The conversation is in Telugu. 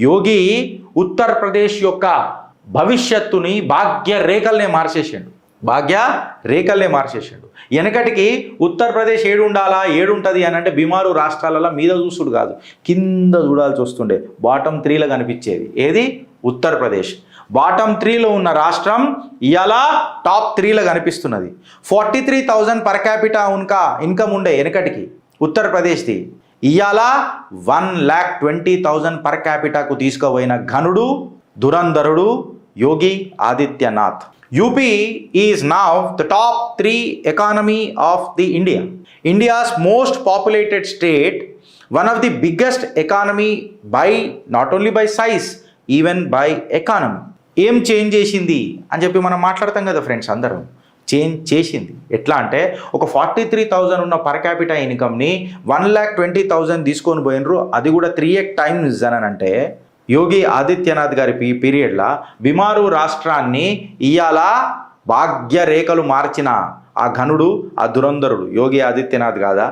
యోగి ఉత్తరప్రదేశ్ యొక్క భవిష్యత్తుని భాగ్య రేఖల్నే మార్చేసిండు. వెనకటికి ఉత్తరప్రదేశ్ ఏడుండాలా ఏడుంటుంది అని అంటే బీమారు రాష్ట్రాలలో మీద చూసుడు కాదు, కింద చూడాల్సి వస్తుండే. బాటమ్ 3లో కనిపించేది ఏది? ఉత్తరప్రదేశ్. బాటమ్ 3లో ఉన్న రాష్ట్రం ఇవాళ టాప్ 3లో కనిపిస్తున్నది. 43,000 పర్ క్యాపిటా ఇన్కమ్ ఉండే వెనకటికి ఉత్తరప్రదేశ్ది. ఇవాళ 1,20,000 పర్ క్యాపిటాకు తీసుకుపోయిన ఘనుడు ధురంధరుడు Yogi Adityanath. UP is now the top 3 economy of the India. India's most populated state, one of the biggest economy by not only by size, even by economy. ఏం చేంజ్ చేసింది అని చెప్పి మనం మాట్లాడతాం కదా ఫ్రెండ్స్, అందరం చేంజ్ చేసింది. ఎట్లా అంటే ఒక 43,000 ఉన్న పర్ క్యాపిటా ఇన్కమ్ని 1,20,000 తీసుకొని పోయినరు. అది కూడా 3x టైమ్స్ అని అంటే యోగి ఆదిత్యనాథ్ గారి పీరియడ్లో బీమారు రాష్ట్రాన్ని ఇవాళ భాగ్యరేఖలు మార్చిన ఆ ఘనుడు, ఆ ధురంధరుడు యోగి ఆదిత్యనాథ్ కాదా?